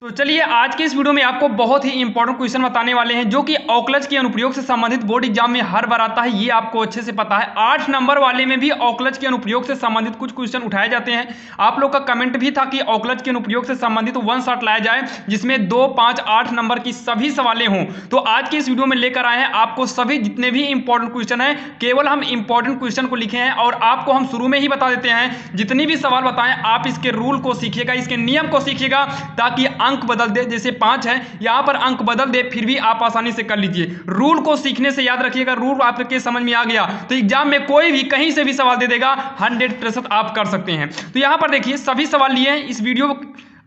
तो चलिए आज के इस वीडियो में आपको बहुत ही इंपॉर्टेंट क्वेश्चन बताने वाले हैं जो कि औक्लज के अनुप्रयोग से संबंधित बोर्ड एग्जाम में हर बार आता है। ये आपको अच्छे से पता है। 8 नंबर वाले में भी औक्लज के अनुप्रयोग से संबंधित कुछ क्वेश्चन उठाए जाते हैं। आप लोग का कमेंट भी था कि औक्लज के अनुप्रयोग से संबंधित वन शॉट लाया जाए जिसमें 2, 5, 8 नंबर की सभी सवालें हों। तो आज के इस वीडियो में लेकर आए हैं आपको सभी जितने भी इंपॉर्टेंट क्वेश्चन है, केवल हम इंपॉर्टेंट क्वेश्चन को लिखे हैं और आपको हम शुरू में ही बता देते हैं जितनी भी सवाल बताएं आप इसके रूल को सीखिएगा, इसके नियम को सीखिएगा ताकि अंक बदल दे। जैसे 5 है, यहां पर अंक बदल दे फिर भी आप आसानी से कर लीजिए। रूल को सीखने से याद रखिएगा, रूल आपके समझ में आ गया तो एग्जाम में कोई भी कहीं से भी सवाल दे देगा, 100% आप कर सकते हैं। तो यहां पर देखिए सभी सवाल लिए हैं। इस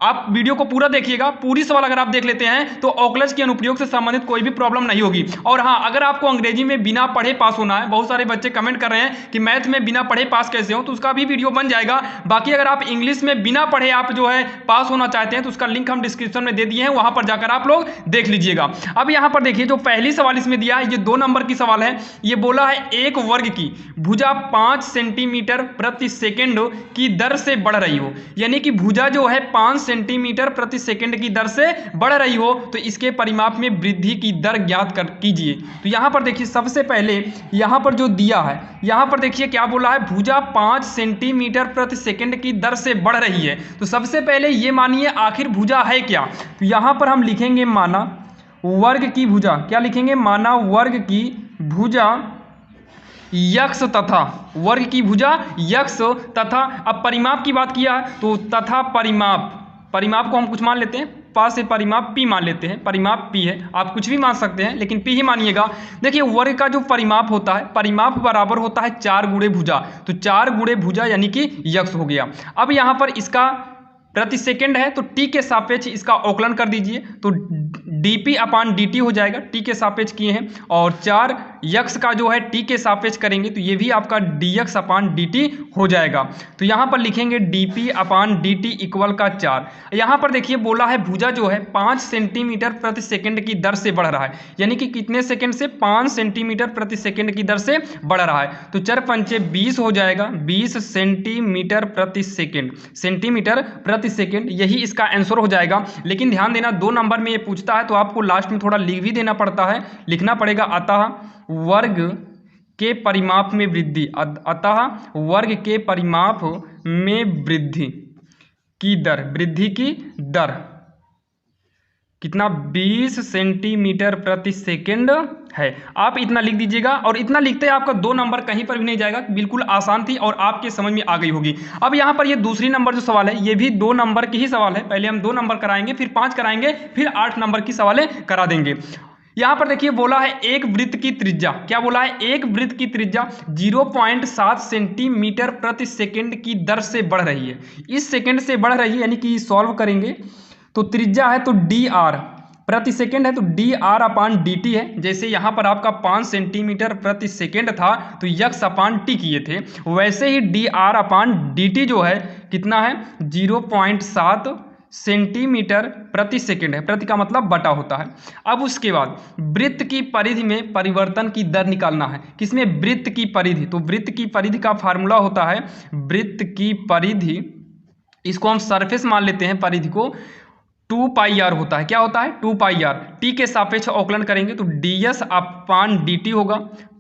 आप वीडियो को पूरा देखिएगा। पूरी सवाल अगर आप देख लेते हैं तो औक्लज के अनुप्रयोग से संबंधित कोई भी प्रॉब्लम नहीं होगी। और हाँ, अगर आपको अंग्रेजी में बिना पढ़े पास होना है, बहुत सारे बच्चे कमेंट कर रहे हैं कि मैथ में बिना पढ़े पास कैसे हो, तो उसका भी वीडियो बन जाएगा। बाकी अगर आप इंग्लिश में बिना पढ़े आप जो है पास होना चाहते हैं तो उसका लिंक हम डिस्क्रिप्शन में दे दिए हैं, वहां पर जाकर आप लोग देख लीजिएगा। अब यहां पर देखिए जो पहली सवाल इसमें दिया है, ये 2 नंबर की सवाल है। ये बोला है एक वर्ग की भुजा 5 सेंटीमीटर प्रति सेकेंड की दर से बढ़ रही हो, यानी कि भुजा जो है 5 सेंटीमीटर प्रति सेकंड की दर से बढ़ रही हो तो इसके परिमाप में वृद्धि की दर ज्ञात कीजिए। तो यहां पर देखिए सबसे पहले यहां पर जो दिया है, यहां पर देखिए क्या बोला है, भुजा 5 सेंटीमीटर प्रति सेकंड की दर से बढ़ रही है। तो सबसे पहले ये मानिए आखिर भुजा है क्या। तो यहां पर हम लिखेंगे माना वर्ग की भुजा। क्या लिखेंगे? माना वर्ग की भुजा यक्ष तथा, वर्ग की भुजा यक्ष तथा। अब परिमाप की बात किया तो तथा परिमाप को हम कुछ मान लेते हैं, पा से परिमाप पी मान लेते हैं। परिमाप पी है, आप कुछ भी मान सकते हैं लेकिन पी ही मानिएगा। देखिए वर्ग का जो परिमाप होता है, परिमाप बराबर होता है 4 गुणे भुजा। तो 4 गुणे भुजा यानी कि यक्ष हो गया। अब यहाँ पर इसका प्रति सेकंड है तो टी के सापेक्ष इसका औकलन कर दीजिए तो dp अपान dt हो जाएगा। टी के सापेक्ष किए हैं और 4 यक्स का जो है टी के सापेक्ष करेंगे तो ये भी आपका dx अपान dt हो जाएगा। तो यहाँ पर लिखेंगे dp अपान dt इक्वल का 4। यहाँ पर देखिए बोला है भुजा जो है 5 सेंटीमीटर प्रति सेकंड की दर से बढ़ रहा है, यानी कि कितने सेकंड से? 5 सेंटीमीटर प्रति सेकंड की दर से बढ़ रहा है। तो 4 पंचे 20 हो जाएगा, 20 सेंटीमीटर प्रति सेकंड, सेंटीमीटर प्रति सेकंड, यही इसका आंसर हो जाएगा। लेकिन ध्यान देना 2 नंबर में ये पूछता है तो आपको लास्ट में थोड़ा लिख भी देना पड़ता है, लिखना पड़ेगा अतः वर्ग के परिमाप में वृद्धि, अतः वर्ग के परिमाप में वृद्धि की दर, वृद्धि की दर कितना? 20 सेंटीमीटर प्रति सेकंड है। आप इतना लिख दीजिएगा और इतना लिखते हैं आपका 2 नंबर कहीं पर भी नहीं जाएगा। बिल्कुल आसान थी और आपके समझ में आ गई होगी। अब यहाँ पर ये दूसरी नंबर जो सवाल है ये भी 2 नंबर की ही सवाल है। पहले हम 2 नंबर कराएंगे, फिर 5 कराएंगे, फिर 8 नंबर की सवालें करा देंगे। यहाँ पर देखिए बोला है एक वृत्त की त्रिज्या, क्या बोला है? एक वृत्त की त्रिज्या 0.7 सेंटीमीटर प्रति सेकंड की दर से बढ़ रही है। इस सेकंड से बढ़ रही है यानी कि सॉल्व करेंगे तो त्रिज्या है तो dr प्रति सेकंड है तो dr अपान dt है। जैसे यहाँ पर आपका 5 सेंटीमीटर प्रति सेकंड था तो यक्स अपान टी किए थे, वैसे ही dr अपान dt जो है कितना है? 0.7 सेंटीमीटर प्रति सेकंड है। प्रति का मतलब बटा होता है। अब उसके बाद वृत्त की परिधि में परिवर्तन की दर निकालना है। किसमें? वृत्त की परिधि। तो वृत्त की परिधि का फार्मूला होता है, वृत्त की परिधि, इसको हम सरफेस मान लेते हैं परिधि को, 2 पाई आर होता है। क्या होता है? 2 पाई आर। टी के सापेक्ष औकलन करेंगे तो ds अपान dt होगा।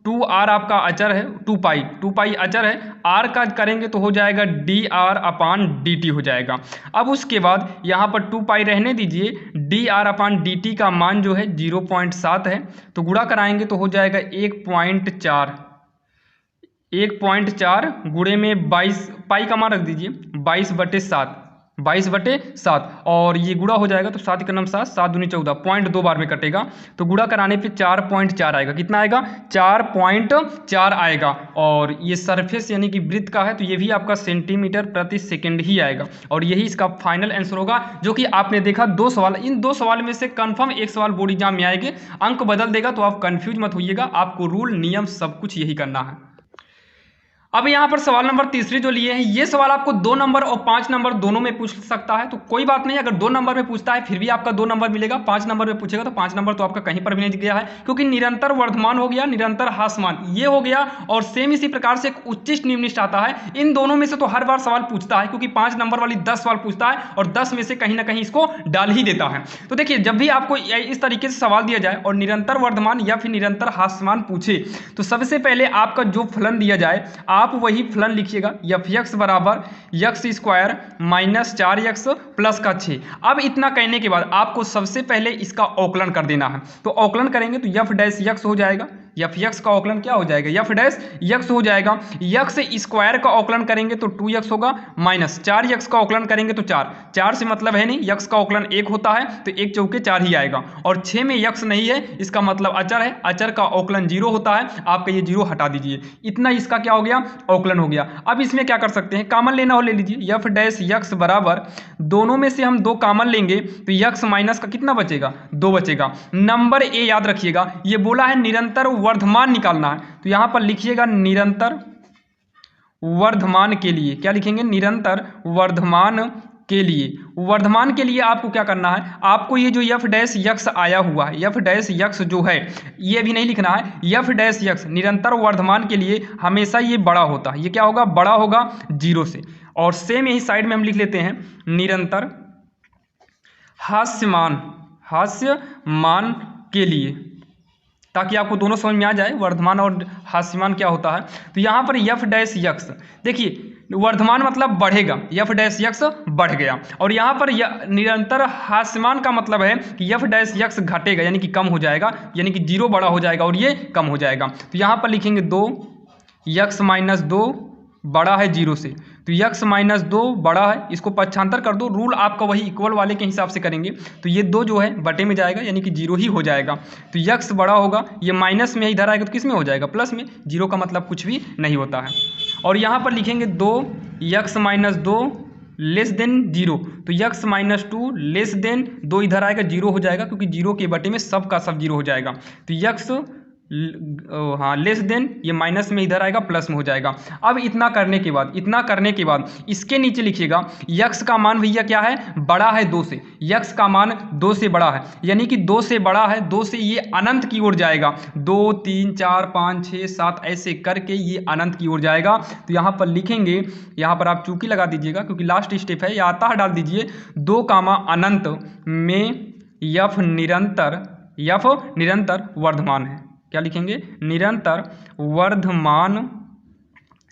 2r आपका अचर है, 2 पाई अचर है, r का करेंगे तो हो जाएगा dr अपान dt हो जाएगा। अब उसके बाद यहाँ पर 2 पाई रहने दीजिए, dr अपान dt का मान जो है 0.7 है तो गुणा कराएंगे तो हो जाएगा 1.4 गुणे में 22, पाई का मान रख दीजिए 22/7, 22/7 और ये गुणा हो जाएगा तो 7 का नाम 7, 7 दूनी 14, 0.2 बार में कटेगा तो गुणा कराने पे 4.4 आएगा। कितना आएगा? 4.4 आएगा। और ये सरफेस यानी कि वृत्त का है तो ये भी आपका सेंटीमीटर प्रति सेकंड ही आएगा और यही इसका फाइनल आंसर होगा। जो कि आपने देखा 2 सवाल, इन 2 सवाल में से कंफर्म एक सवाल बोर्ड एग्जाम में आएंगे। अंक बदल देगा तो आप कंफ्यूज मत होइएगा, आपको रूल नियम सब कुछ यही करना है। अब यहाँ पर सवाल नंबर तीसरी जो लिए हैं, ये सवाल आपको 2 नंबर और 5 नंबर दोनों में पूछ सकता है, तो कोई बात नहीं। अगर 2 नंबर में पूछता है फिर भी आपका 2 नंबर मिलेगा, 5 नंबर में पूछेगा तो 5 नंबर तो आपका कहीं पर भी नहीं गया है, क्योंकि निरंतर वर्धमान हो गया, निरंतर ह्रासमान ये हो गया, और सेम इसी प्रकार से एक उच्चिष्ट निम्निष्ठ आता है। इन दोनों में से तो हर बार सवाल पूछता है, क्योंकि 5 नंबर वाली 10 सवाल पूछता है और 10 में से कहीं ना कहीं इसको डाल ही देता है। तो देखिए, जब भी आपको इस तरीके से सवाल दिया जाए और निरंतर वर्धमान या फिर निरंतर ह्रासमान पूछे, तो सबसे पहले आपका जो फलन दिया जाए आप वही फलन लिखिएगा, एफ एक्स बराबर x square minus 4x plus का 6। अब इतना कहने के बाद आपको सबसे पहले इसका अवकलन कर देना है, तो अवकलन करेंगे तो एफ डैश एक्स हो जाएगा, एफ एक्स का अवकलन क्या हो जाएगा, एफ डैश एक्स हो जाएगा। एक्स स्क्वायर का अवकलन करेंगे तो 2x होगा, माइनस 4x का अवकलन करेंगे तो 4 से मतलब है नहीं, x का अवकलन 1 होता है तो 1 चौके 4 ही आएगा, और 6 में x नहीं है, इसका मतलब अचर है, अचर का अवकलन 0 होता है, आपका ये 0 हटा दीजिए। इतना इसका क्या हो गया, अवकलन हो गया। अब इसमें क्या कर सकते हैं, कॉमन लेना हो ले लीजिए, एफ डैश एक्स बराबर दोनों में से हम 2 कॉमन लेंगे तो x माइनस का कितना बचेगा, 2 बचेगा। नंबर ए याद रखिएगा, ये बोला है निरंतर वर्धमान निकालना है, तो यहां पर लिखिएगा निरंतर वर्धमान के लिए, क्या लिखेंगे, निरंतर वर्धमान के लिए। वर्धमान के लिए आपको क्या करना है, आपको ये जो एफ डैश एक्स आया हुआ है, एफ डैश एक्स जो है ये भी नहीं लिखना है, एफ डैश एक्स निरंतर वर्धमान के लिए हमेशा ये बड़ा होता है, ये क्या होगा, बड़ा होगा 0 से। और सेम यही साइड में हम लिख लेते हैं निरंतर हास्यमान के लिए, ताकि आपको दोनों समझ में आ जाए वर्धमान और हास्यमान क्या होता है। तो यहाँ पर एफ डैश एक्स, देखिए वर्धमान मतलब बढ़ेगा, एफ डैश एक्स बढ़ गया, और यहाँ पर निरंतर हास्यमान का मतलब है कि एफ डैश एक्स घटेगा, यानी कि कम हो जाएगा, यानी कि 0 बड़ा हो जाएगा और ये कम हो जाएगा। तो यहाँ पर लिखेंगे 2 x माइनस 2 बड़ा है 0 से, तो x माइनस 2 बड़ा है, इसको पक्षांतर कर दो, रूल आपका वही इक्वल वाले के हिसाब से करेंगे, तो ये 2 जो है बटे में जाएगा, यानी कि 0 ही हो जाएगा। तो x बड़ा होगा, ये माइनस में इधर आएगा तो किस में हो जाएगा, प्लस में, 0 का मतलब कुछ भी नहीं होता है। और यहाँ पर लिखेंगे 2 x माइनस 2 लेस देन 0, तो x माइनस 2 लेस देन 2 इधर आएगा 0 हो जाएगा, क्योंकि 0 के बटे में सब का सब 0 हो जाएगा। तो x हाँ लेस देन, ये माइनस में इधर आएगा प्लस में हो जाएगा। अब इतना करने के बाद इसके नीचे लिखिएगा x का मान भैया क्या है, बड़ा है 2 से, x का मान 2 से बड़ा है, यानी कि 2 से बड़ा है, 2 से ये अनंत की ओर जाएगा, 2 3 4 5 6 7 ऐसे करके ये अनंत की ओर जाएगा। तो यहाँ पर लिखेंगे, यहाँ पर आप चूकी लगा दीजिएगा क्योंकि लास्ट स्टेप है, या आता है डाल दीजिए 2 अनंत में यफ निरंतर वर्धमान है, क्या लिखेंगे, निरंतर वर्धमान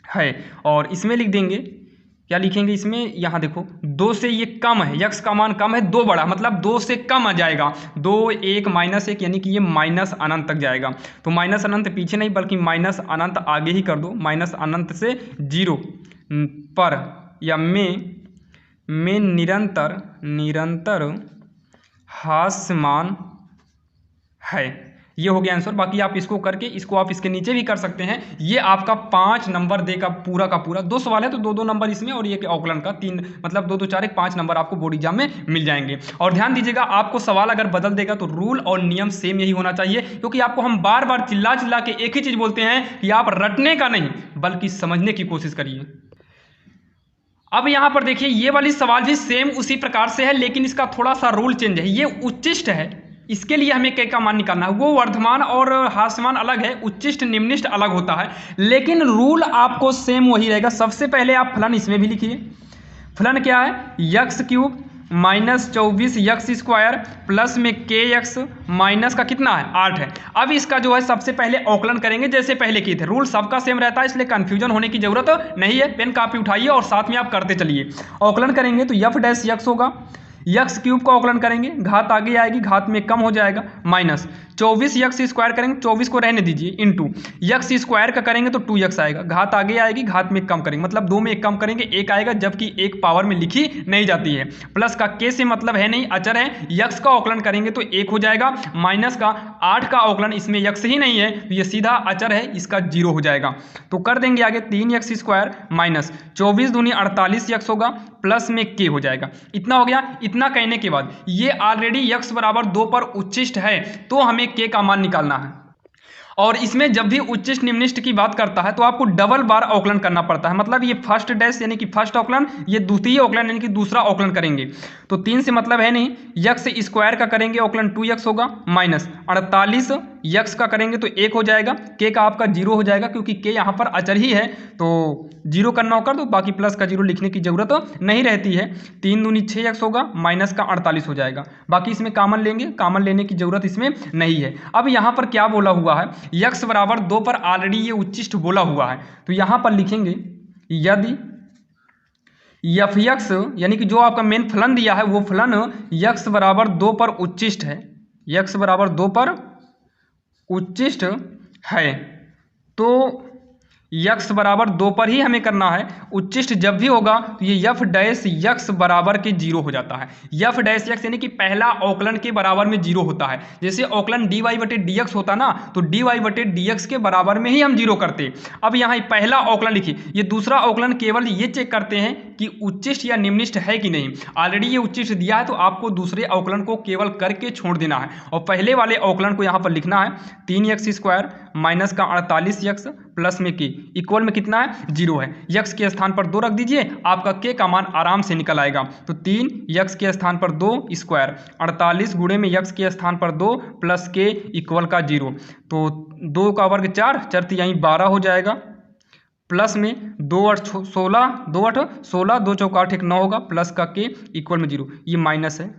है। और इसमें लिख देंगे, क्या लिखेंगे इसमें, यहाँ देखो 2 से ये कम है, x का मान कम है, 2 बड़ा मतलब 2 से कम आ जाएगा, 2 1 माइनस 1, यानी कि ये माइनस अनंत तक जाएगा। तो माइनस अनंत पीछे नहीं बल्कि माइनस अनंत आगे ही कर दो, माइनस अनंत से 0 पर या में निरंतर हास्यमान है। ये हो गया आंसर। बाकी आप इसको करके इसको आप इसके नीचे भी कर सकते हैं। ये आपका 5 नंबर देगा पूरा का पूरा। 2 सवाल है तो 2-2 नंबर इसमें और ये अवकलन का 3 मतलब 2-2 4 1 5 नंबर आपको बोर्ड एग्जाम में मिल जाएंगे। और ध्यान दीजिएगा, आपको सवाल अगर बदल देगा तो रूल और नियम सेम यही होना चाहिए, क्योंकि आपको हम बार बार चिल्ला चिल्ला के एक ही चीज बोलते हैं कि आप रटने का नहीं बल्कि समझने की कोशिश करिए। अब यहां पर देखिए, ये वाली सवाल भी सेम उसी प्रकार से है, लेकिन इसका थोड़ा सा रूल चेंज है। ये उच्चिष्ट है, इसके लिए हमें k का मान निकालना है। वो वर्धमान और हास्यमान अलग है, उच्चिष्ट निम्निष्ठ अलग होता है, लेकिन रूल आपको सेम वही रहेगा। सबसे पहले आप फलन इसमें भी लिखिए। फलन क्या है, x cube minus 24 x square plus में के एक्स माइनस का कितना है 8 है। अब इसका जो है सबसे पहले अवकलन करेंगे जैसे पहले किए थे। रूल सबका सेम रहता है, इसलिए कंफ्यूजन होने की जरूरत नहीं है। पेन कापी उठाइए और साथ में आप करते चलिए। अवकलन करेंगे तो एफ डैश एक्स होगा, एक्स क्यूब का अवकलन करेंगे, घात आगे आएगी, घात में कम हो जाएगा, माइनस 24 एक्स स्क्वायर करेंगे, 24 को रहने दीजिए, इंटू एक्स स्क्वायर का करेंगे तो 2x आएगा, घात आगे आएगी, घात में कम करेंगे, मतलब 2 में 1 कम करेंगे 1 आएगा, जबकि 1 पावर में लिखी नहीं जाती है। प्लस का k से मतलब है नहीं, अचर है। x का अवकलन करेंगे तो 1 हो जाएगा, माइनस का 8 का अवकलन, इसमें x ही नहीं है तो ये सीधा अचर है, इसका 0 हो जाएगा। तो कर देंगे आगे 3x स्क्वायर माइनस 24 दूनी 48x होगा, प्लस में k हो जाएगा। इतना हो गया। इतना कहने के बाद ये ऑलरेडी x बराबर 2 पर उच्चिष्ट है, तो हमें k का मान निकालना है। और इसमें जब भी उच्चिष्ट निम्निष्ट की बात करता है तो आपको डबल बार अवकलन करना पड़ता है। मतलब ये फर्स्ट डैश यानी कि फर्स्ट अवकलन, ये द्वितीय अवकलन यानी कि दूसरा अवकलन करेंगे। तो 3 से मतलब है नहीं, यक्स स्क्वायर का करेंगे अवकलन 2x होगा, माइनस 48 यक्स का करेंगे तो 1 हो जाएगा, के का आपका 0 हो जाएगा क्योंकि के यहाँ पर अचर ही है तो 0 करना होकर तो बाकी प्लस का 0 लिखने की जरूरत नहीं रहती है। 3 दूनी 6x होगा, माइनस का 48 हो जाएगा। बाकी इसमें कॉमन लेंगे, कॉमन लेने की जरूरत इसमें नहीं है। अब यहाँ पर क्या बोला हुआ है, यक्स बराबर 2 पर ऑलरेडी ये उच्चिष्ट बोला हुआ है तो यहाँ पर लिखेंगे यदि एफ यक्स यानी कि जो आपका मेन फलन दिया है वो फलन यक्स बराबर 2 पर उच्चिष्ट है, यक्स बराबर 2 पर उच्चिष्ट है तो यक्स बराबर 2 पर ही हमें करना है। उच्चिष्ट जब भी होगा तो ये यफ डैश यक्स बराबर के 0 हो जाता है। यफ डैश यक्स यानी कि पहला अवकलन के बराबर में 0 होता है। जैसे अवकलन dy बटे dx होता ना तो dy बटे dx के बराबर में ही हम 0 करते। अब यहाँ पहला अवकलन लिखिए, ये दूसरा अवकलन केवल ये चेक करते हैं कि उच्चिष्ट या निम्निष्ट है कि नहीं। ऑलरेडी ये उच्चिष्ट दिया है तो आपको दूसरे अवकलन को केवल करके छोड़ देना है और पहले वाले अवकलन को यहाँ पर लिखना है 3x स्क्वायर माइनस का 48x प्लस में के इक्वल में कितना है 0 है। यक्स के स्थान पर 2 रख दीजिए, आपका के का मान आराम से निकल आएगा। तो 3 यक्स के स्थान पर 2 स्क्वायर 48 गुणे में यक्स के स्थान पर 2 प्लस के इक्वल का 0 तो 2 का वर्ग 4 चरती यहीं 12 हो जाएगा प्लस में 2 8 16 2 8 16 2 चौका 8 9 होगा प्लस का के इक्वल में 0। ये माइनस है,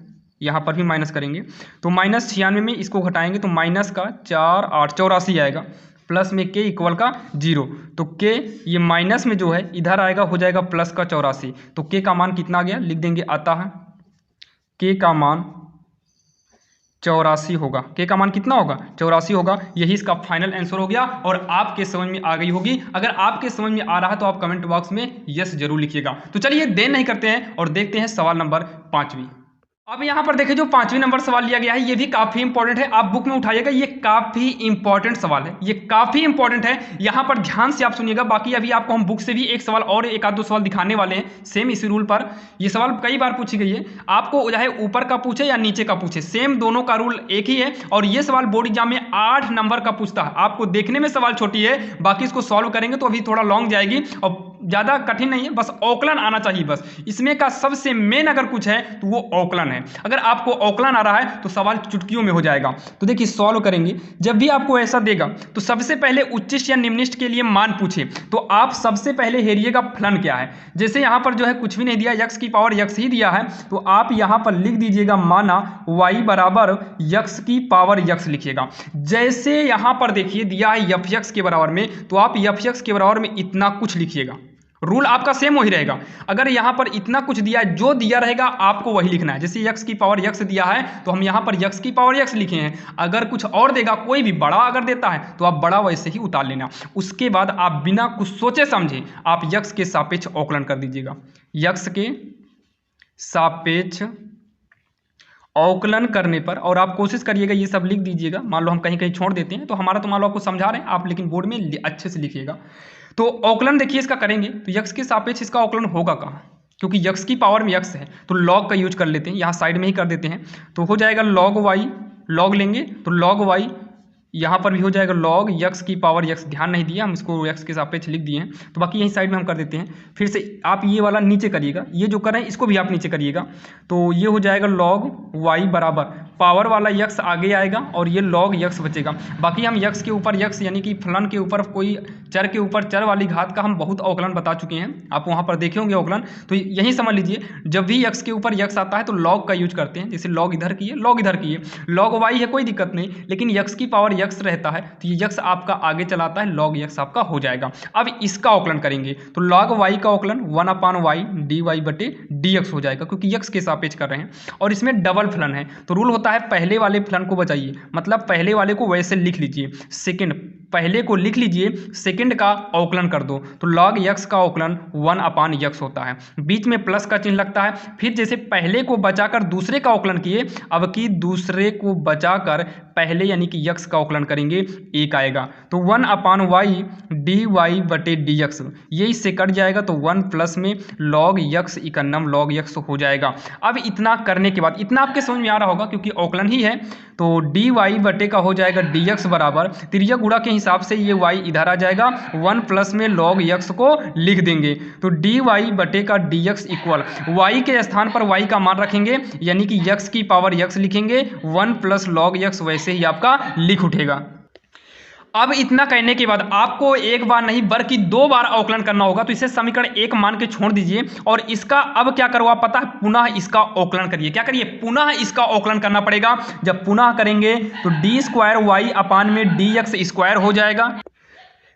यहाँ पर भी माइनस करेंगे तो माइनस 96 में इसको घटाएंगे तो माइनस का 4 8 84 आएगा प्लस में के इक्वल का 0 तो के ये माइनस में जो है इधर आएगा हो जाएगा प्लस का 84 तो के का मान कितना आ गया लिख देंगे, आता है के का मान 84 होगा। के का मान कितना होगा 84 होगा। यही इसका फाइनल आंसर हो गया और आपके समझ में आ गई होगी। अगर आपके समझ में आ रहा है तो आप कमेंट बॉक्स में यस जरूर लिखिएगा। तो चलिए देर नहीं करते हैं और देखते हैं सवाल नंबर 5वीं। अब यहाँ पर देखिए जो 5वीं नंबर सवाल लिया गया है ये भी काफी इंपॉर्टेंट है, आप बुक में उठाइएगा, ये काफी इंपॉर्टेंट सवाल है, ये काफी इंपॉर्टेंट है। यहाँ पर ध्यान से आप सुनिएगा। बाकी अभी आपको हम बुक से भी एक सवाल और एक आध दो सवाल दिखाने वाले हैं सेम इसी रूल पर। ये सवाल कई बार पूछी गई है, आपको चाहे ऊपर का पूछे या नीचे का पूछे सेम दोनों का रूल एक ही है। और ये सवाल बोर्ड एग्जाम में 8 नंबर का पूछता है। आपको देखने में सवाल छोटी है, बाकी इसको सॉल्व करेंगे तो अभी थोड़ा लॉन्ग जाएगी और ज्यादा कठिन नहीं है, बस अवकलन आना चाहिए। बस इसमें का सबसे मेन अगर कुछ है तो वो अवकलन है। अगर आपको अवकलन आ रहा है तो सवाल चुटकियों में हो जाएगा। तो देखिए सॉल्व करेंगे, जब भी आपको ऐसा देगा तो सबसे पहले उच्चिष्ट या निम्निष्ट के लिए मान पूछे तो आप सबसे पहले हेरिएगा फलन क्या है। जैसे यहाँ पर जो है कुछ भी नहीं दिया, यक्स की पावर यक्स ही दिया है तो आप यहाँ पर लिख दीजिएगा माना y बराबर यक्स की पावर यक्स लिखिएगा। जैसे यहाँ पर देखिए दिया है एफ यक्स के बराबर में तो आप एफ यक्स के बराबर में इतना कुछ लिखिएगा। रूल आपका सेम वही रहेगा। अगर यहाँ पर इतना कुछ दिया है, जो दिया रहेगा आपको वही लिखना है। जैसे यक्स की पावर यक्स दिया है तो हम यहाँ पर यक्स की पावर यक्स लिखे हैं। अगर कुछ और देगा, कोई भी बड़ा अगर देता है तो आप बड़ा वैसे ही उतार लेना। उसके बाद आप बिना कुछ सोचे समझे आप यक्स के सापेक्ष अवकलन कर दीजिएगा। यक्स के सापेक्ष अवकलन करने पर, और आप कोशिश करिएगा ये सब लिख दीजिएगा। मान लो हम कहीं कहीं छोड़ देते हैं तो हमारा तो मान लो आपको समझा रहे हैं आप, लेकिन बोर्ड में अच्छे से लिखिएगा। तो अवकलन देखिए इसका करेंगे तो यक्स के सापेक्ष इसका अवकलन होगा कहाँ, क्योंकि यक्स की पावर में यक्स है तो लॉग का यूज कर लेते हैं, यहाँ साइड में ही कर देते हैं। तो हो जाएगा लॉग वाई, लॉग लेंगे तो लॉग वाई, यहाँ पर भी हो जाएगा लॉग यक्स की पावर यक्स। ध्यान नहीं दिया, हम इसको यक्स के सापेक्ष लिख दिए हैं तो बाकी यहीं साइड में हम कर देते हैं। फिर से आप ये वाला नीचे करिएगा, ये जो कर रहे हैं इसको भी आप नीचे करिएगा। तो ये हो जाएगा लॉग वाई बराबर पावर वाला यक्स आगे आएगा और ये लॉग यक्स बचेगा। बाकी हम यक्स के ऊपर यक्स यानी कि फलन के ऊपर कोई चर के ऊपर चर वाली घात का हम बहुत अवकलन बता चुके हैं, आप वहाँ पर देखे होंगे अवकलन। तो यही समझ लीजिए जब भी यक्स के ऊपर यक्स आता है तो लॉग का यूज करते हैं। जैसे लॉग इधर की है, लॉग इधर की है, लॉग वाई है कोई दिक्कत नहीं, लेकिन यक्स की पावर यक्स रहता है तो ये यक्स आपका आगे चलाता है, लॉग यक्स आपका हो जाएगा। अब इसका अवकलन करेंगे तो लॉग वाई का अवकलन 1/y dy बटे dx हो जाएगा, क्योंकि यक्स के सापेक्ष कर रहे हैं और इसमें डबल फलन है। तो रूल होता है पहले वाले फलन को बचाइए, मतलब पहले वाले को वैसे लिख लीजिए, सेकंड पहले को लिख लीजिए, सेकंड का अवकलन कर दो तो log x का अवकलन 1/x होता है। बीच में प्लस का चिन्ह लगता है। फिर जैसे पहले को बचाकर दूसरे का अवकलन किए, अब की दूसरे को बचाकर पहले यानी कि x का अवकलन करेंगे, 1 आएगा तो 1/y dy बटे dx, ये इससे कट जाएगा तो 1 प्लस में log x इकन्नम log x हो जाएगा। अब इतना करने के बाद, इतना आपके समझ में आ रहा होगा क्योंकि अवकलन ही है, तो डी वाई बटे का हो जाएगा डी एक्स बराबर, तिर्यक गुणा के हिसाब से ये वाई इधर आ जाएगा, 1 प्लस में लॉग यक्स को लिख देंगे। तो डी वाई बटे का डी एक्स इक्वल वाई के स्थान पर वाई का मान रखेंगे, यानी कि यक्स की पावर यक्स लिखेंगे, 1 प्लस लॉग यक्स वैसे ही आपका लिख उठेगा। अब इतना कहने के बाद आपको एक बार नहीं बल्कि 2 बार अवकलन करना होगा। तो इसे समीकरण 1 मान के छोड़ दीजिए और इसका अब क्या करो आप पता है, पुनः इसका अवकलन करिए। क्या करिए, पुनः इसका अवकलन करना पड़ेगा। जब पुनः करेंगे तो डी स्क्वायर वाई अपान में डी एक्स स्क्वायर हो जाएगा।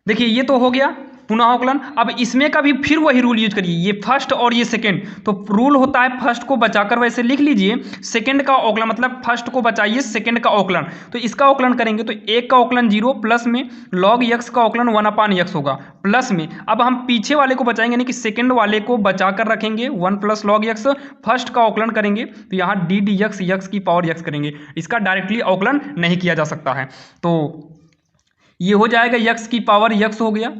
देखिए ये तो हो गया पुनः अवकलन। अब इसमें का भी फिर वही रूल यूज करिए, ये फर्स्ट और ये सेकंड। तो रूल होता है फर्स्ट को बचाकर वैसे लिख लीजिए, सेकंड का अवकलन मतलब फर्स्ट को बचाइए, सेकंड का अवकलन। तो इसका अवकलन करेंगे तो एक का अवकलन 0 प्लस में लॉग यक्स का अवकलन 1 अपान यक्स होगा प्लस में। अब हम पीछे वाले को बचाएंगे, यानी कि सेकंड वाले को बचाकर रखेंगे, 1 प्लस लॉग यक्स। फर्स्ट का अवकलन करेंगे तो यहाँ डी डी यक्स यक्स की पावर यक्स करेंगे, इसका डायरेक्टली अवकलन नहीं किया जा सकता है। तो ये हो जाएगा यक्स की पावर यक्स हो गया,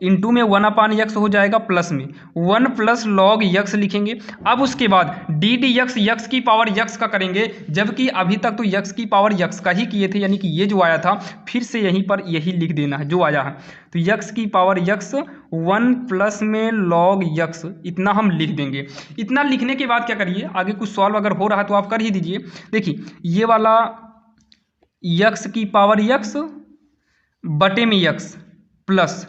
इंटू में 1 अपान यक्स हो जाएगा प्लस में 1 प्लस लॉग यक्स लिखेंगे। अब उसके बाद डी डी यक्स यक्स की पावर यक्स का करेंगे, जबकि अभी तक तो यक्स की पावर यक्स का ही किए थे, यानी कि ये जो आया था फिर से यहीं पर यही लिख देना है जो आया है। तो यक्स की पावर यक्स 1 प्लस में लॉग यक्स, इतना हम लिख देंगे। इतना लिखने के बाद क्या करिए, आगे कुछ सॉल्व अगर हो रहा है तो आप कर ही दीजिए। देखिए ये वाला यक्स की पावर यक्स बटे में यक्स प्लस,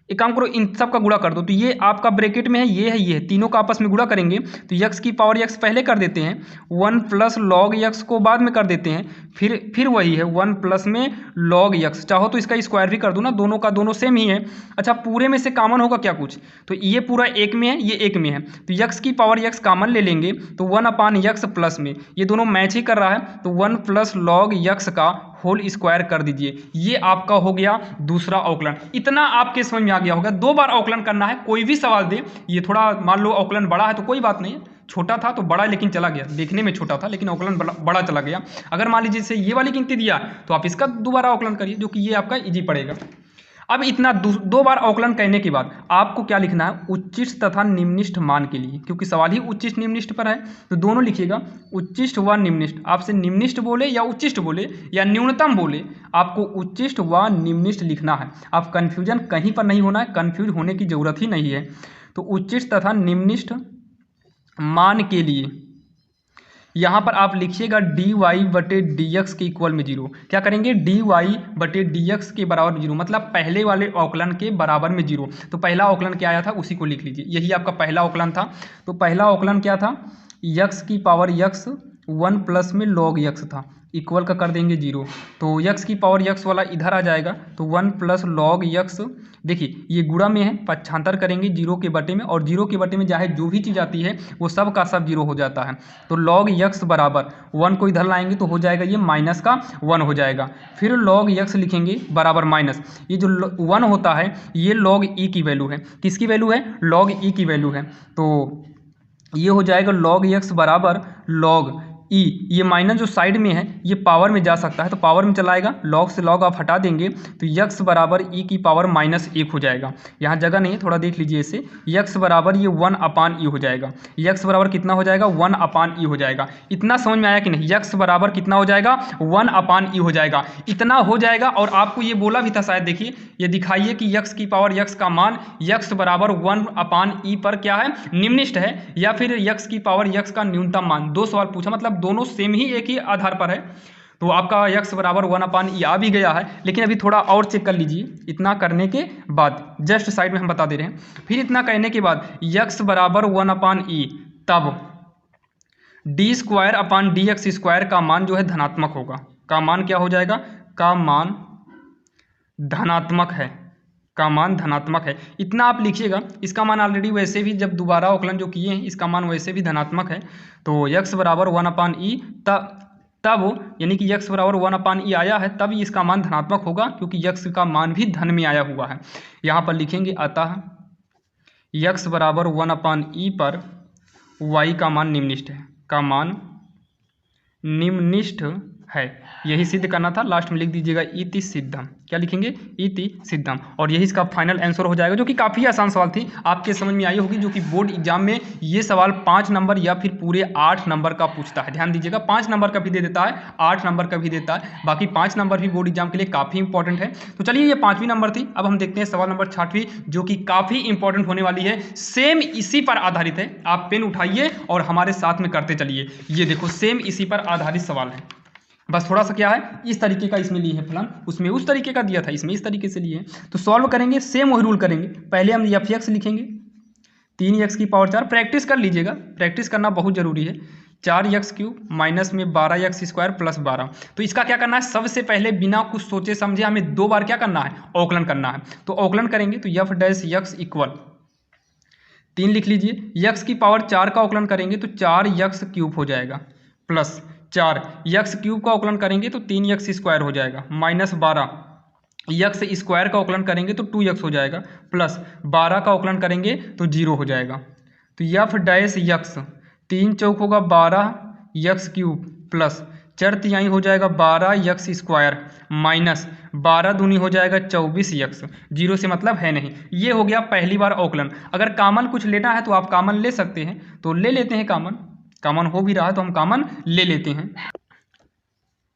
एक काम करो इन सब का गुणा कर दो। तो ये आपका ब्रैकेट में है, ये है, तीनों का आपस में गुणा करेंगे तो यक्स की पावर यक्स पहले कर देते हैं, 1 प्लस लॉग यक्स को बाद में कर देते हैं, फिर वही है 1 प्लस में लॉग यक्स। चाहो तो इसका स्क्वायर भी कर दो ना, दोनों का दोनों सेम ही है। अच्छा पूरे में से कॉमन होगा क्या कुछ, तो ये पूरा एक में है, ये एक में है, तो यक्स की पावर यक्स कॉमन ले लेंगे तो 1 अपान यक्स प्लस में, ये दोनों मैच ही कर रहा है तो 1 प्लस लॉग यक्स का होल स्क्वायर कर दीजिए। ये आपका हो गया दूसरा अवकलन। इतना आपके समझ में आ गया होगा। 2 बार अवकलन करना है, कोई भी सवाल दे। ये थोड़ा मान लो अवकलन बड़ा है तो कोई बात नहीं है, छोटा था तो बड़ा लेकिन चला गया, देखने में छोटा था लेकिन अवकलन बड़ा चला गया। अगर मान लीजिए ये वाली गिनती दिया तो आप इसका दोबारा अवकलन करिए, जो कि ये आपका इजी पड़ेगा। अब इतना 2 बार अवकलन करने के बाद आपको क्या लिखना है, उच्चिष्ट तथा निम्निष्ठ मान के लिए, क्योंकि सवाल ही उच्चिष्ठ निम्निष्ठ पर है तो दोनों लिखिएगा, उच्चिष्ठ व निम्निष्ठ। आपसे निम्निष्ठ बोले या उच्चिष्ठ बोले या न्यूनतम बोले, आपको उच्चिष्ठ व निम्निष्ठ लिखना है। आप कन्फ्यूजन कहीं पर नहीं होना है, कन्फ्यूज होने की जरूरत ही नहीं है। तो उच्चिष्ठ तथा निम्निष्ठ मान के लिए यहाँ पर आप लिखिएगा डी वाई बटे डी एक्स के इक्वल में 0। क्या करेंगे, डी वाई बटे डी एक्स के बराबर 0, मतलब पहले वाले अवकलन के बराबर में 0। तो पहला अवकलन क्या आया था उसी को लिख लीजिए, यही आपका पहला अवकलन था। तो पहला अवकलन क्या था, यक्स की पावर यक्स 1 प्लस में लॉग यक्स था, इक्वल का कर देंगे 0। तो यक्स की पावर यक्स वाला इधर आ जाएगा तो 1 प्लस लॉग यक्स, देखिए ये गुणा में है, पक्षांतर करेंगे 0 के बटे में, और 0 के बटे में चाहे जो भी चीज़ आती है वो सब का सब 0 हो जाता है। तो लॉग यक्स बराबर 1 को इधर लाएंगे तो हो जाएगा ये माइनस का 1 हो जाएगा। फिर लॉग यक्स लिखेंगे बराबर माइनस, ये जो 1 होता है ये लॉग ई की वैल्यू है। किसकी वैल्यू है, लॉग ई की वैल्यू है। तो ये हो जाएगा लॉग यक्स बराबर लॉग ई, ये माइनस जो साइड में है ये पावर में जा सकता है तो पावर में चलाएगा, लॉग से लॉग आप हटा देंगे तो यक्स बराबर ई की पावर -1 हो जाएगा। यहाँ जगह नहीं है, थोड़ा देख लीजिए इसे, यक्स बराबर ये 1 अपान ई हो जाएगा। यक्स बराबर कितना हो जाएगा, 1 अपान ई हो जाएगा। इतना समझ में आया कि नहीं, यक्स बराबर कितना हो जाएगा, 1 अपान ई हो जाएगा। इतना हो जाएगा और आपको ये बोला भी था शायद, देखिए ये दिखाइए कि यक्स की पावर यक्स का मान यक्स बराबर 1 अपान ई पर क्या है, निम्निष्ठ है, या फिर यक्स की पावर यक्स का न्यूनतम मान। 2 सवाल पूछा, मतलब दोनों सेम ही एक ही आधार पर है। तो आपका यक्स बराबर 1 अपान ई आ भी गया है, लेकिन अभी थोड़ा और चेक कर लीजिए। इतना करने के बाद जस्ट साइड में हम बता दे रहे हैं, फिर इतना कहने के बाद यक्स बराबर 1 अपान ई, तब D square upon D x square का मान जो है धनात्मक होगा। का मान क्या हो जाएगा, का मान धनात्मक है, का मान धनात्मक है। इतना आप लिखिएगा। इसका मान ऑलरेडी वैसे भी जब दोबारा अवकलन जो किए हैं इसका मान वैसे भी धनात्मक है। तो यक्स बराबर 1 अपान ई, तब यानी कि यक्स बराबर 1 अपान ई आया है तब इसका मान धनात्मक होगा, क्योंकि यक्स का मान भी धन में आया हुआ है। यहाँ पर लिखेंगे अतः यक्स बराबर 1 अपान ई पर वाई का मान निम्निष्ठ है, का मान निम्निष्ठ है। यही सिद्ध करना था, लास्ट में लिख दीजिएगा इति सिद्धम। क्या लिखेंगे? इति सिद्धम। और यही इसका फाइनल आंसर हो जाएगा, जो कि काफ़ी आसान सवाल थी, आपके समझ में आई होगी, जो कि बोर्ड एग्जाम में ये सवाल 5 नंबर या फिर पूरे 8 नंबर का पूछता है। ध्यान दीजिएगा, 5 नंबर का भी दे देता है, 8 नंबर का भी देता है, बाकी 5 नंबर भी बोर्ड एग्जाम के लिए काफ़ी इंपॉर्टेंट है। तो चलिए, ये 5वीं नंबर थी। अब हम देखते हैं सवाल नंबर 6वीं, जो कि काफ़ी इंपॉर्टेंट होने वाली है, सेम इसी पर आधारित है। आप पेन उठाइए और हमारे साथ में करते चलिए। ये देखो, सेम इसी पर आधारित सवाल है, बस थोड़ा सा क्या है, इस तरीके का इसमें लिए है फलन, उसमें उस तरीके का दिया था, इसमें इस तरीके से लिए। तो सॉल्व करेंगे, सेम वही रूल करेंगे। पहले हम f(x) लिखेंगे, 3x⁴ प्रैक्टिस कर लीजिएगा, प्रैक्टिस करना बहुत जरूरी है। 4x³ माइनस में 12x² प्लस 12। तो इसका क्या करना है, सबसे पहले बिना कुछ सोचे समझे हमें 2 बार क्या करना है, अवकलन करना है। तो अवकलन करेंगे तो f'(x) इक्वल 3 लिख लीजिए, x⁴ का अवकलन करेंगे तो 4x³ हो जाएगा, प्लस 4x³ का अवकलन करेंगे तो 3x² हो जाएगा, माइनस 12x² का अवकलन करेंगे तो 2x हो जाएगा, प्लस 12 का अवकलन करेंगे तो 0 हो जाएगा। तो f'(x) 3 चौक होगा 12x³ प्लस 4 तिहाई हो जाएगा 12x² माइनस 12 दूनी हो जाएगा 24x। 0 से मतलब है नहीं। ये हो गया पहली बार अवकलन। अगर कामन कुछ लेना है तो आप कामन ले सकते हैं, तो ले लेते हैं कामन। कामन हो भी रहा है तो हम कामन ले लेते हैं।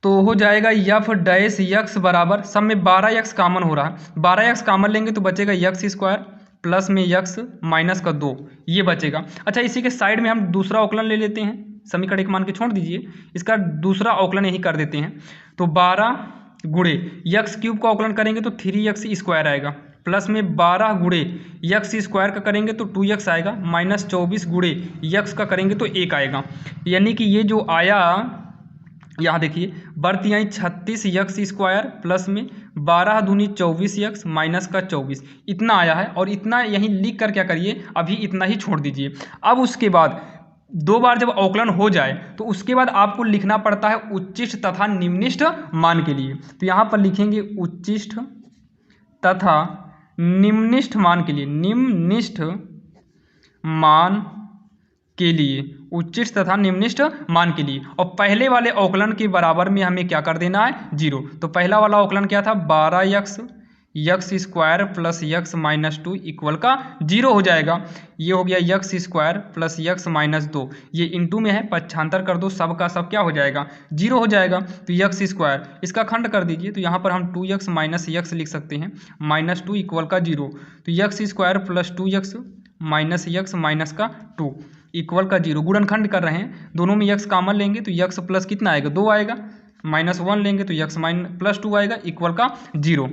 तो हो जाएगा f'(x) बराबर, सब में 12x कामन हो रहा है, 12x कामन लेंगे तो बचेगा x² प्लस में x माइनस का 2, ये बचेगा। अच्छा, इसी के साइड में हम दूसरा अवकलन ले लेते हैं, समीकरण एक मान के छोड़ दीजिए, इसका दूसरा अवकलन यही कर देते हैं। तो 12 गुणे x³ का अवकलन करेंगे तो 3x² आएगा, प्लस में 12 गुणे x² का करेंगे तो 2x आएगा, माइनस 24 गुणे x का करेंगे तो 1 आएगा। यानी कि ये जो आया, यहाँ देखिए, बर्तियाई 36x² प्लस में 12 दूनी 24x माइनस का 24, इतना आया है। और इतना यहीं लिख कर क्या करिए, अभी इतना ही छोड़ दीजिए। अब उसके बाद 2 बार जब अवकलन हो जाए तो उसके बाद आपको लिखना पड़ता है उच्चिष्ट तथा निम्निष्ठ मान के लिए। तो यहाँ पर लिखेंगे उच्चिष्ट तथा निम्निष्ठ मान के लिए, निम्निष्ठ मान के लिए, उच्चिष्ट तथा निम्निष्ठ मान के लिए। और पहले वाले अवकलन के बराबर में हमें क्या कर देना है, 0। तो पहला वाला अवकलन क्या था, 12x² plus x minus 2 equal का 0 हो जाएगा। ये हो गया x² प्लस x माइनस 2, ये इंटू में है, पक्षांतर कर दो, सब का सब क्या हो जाएगा, 0 हो जाएगा। तो x², इसका खंड कर दीजिए, तो यहाँ पर हम 2x माइनस x लिख सकते हैं, माइनस 2 इक्वल का 0। तो x² plus 2x minus x minus का 2 इक्वल का 0। गुणनखंड कर रहे हैं, दोनों में x कॉमन लेंगे तो x प्लस कितना आएगा, 2 आएगा, माइनस 1 लेंगे तो x माइनस प्लस 2 आएगा, इक्वल का 0।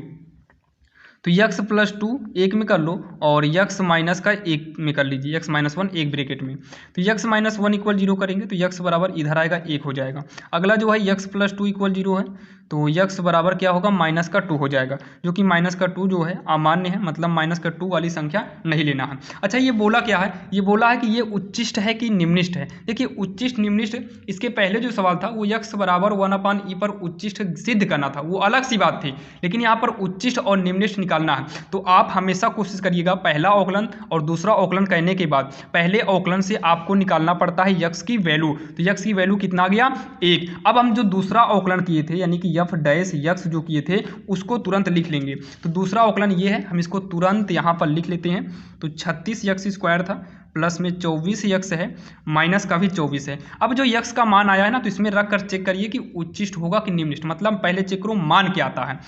तो x प्लस 2 एक में कर लो और x माइनस का 1 में कर लीजिए, x माइनस 1 एक ब्रैकेट में। तो x माइनस 1 इक्वल 0 करेंगे तो x बराबर इधर आएगा 1 हो जाएगा। अगला जो है x प्लस 2 इक्वल 0 है, तो x बराबर क्या होगा, माइनस का 2 हो जाएगा, जो कि माइनस का 2 जो है अमान्य है, मतलब माइनस का 2 वाली संख्या नहीं लेना है। अच्छा, ये बोला क्या है, ये बोला है कि ये उच्चिष्ट है कि निम्निष्ठ है। देखिए, उच्चिष्ट निम्निष्ठ, इसके पहले जो सवाल था वो x बराबर 1/e पर उच्चिष्ट सिद्ध करना था, वो अलग सी बात थी। लेकिन यहाँ पर उच्चिष्ट और निम्निष्ठ निकालना है। तो आप हमेशा कोशिश करिएगा, पहला अवकलन और दूसरा अवकलन करने के बाद पहले अवकलन से आपको निकालना पड़ता है x की वैल्यू। तो x की वैल्यू कितना आ गया, 1। अब हम जो दूसरा अवकलन किए थे, यानी कि f'(x) जो किए थे उसको तुरंत लिख लेंगे। तो दूसरा अवकलन ये है, हम इसको तुरंत यहाँ पर लिख लेते हैं। तो 36x² था, प्लस में 24x है, माइनस का भी 24 है। अब जो x का मान आया है ना, तो इसमें रख कर चेक करिए कि उच्चिष्ट होगा कि निम्निष्ठ, मतलब पहले चेक करो मान क्या आता है।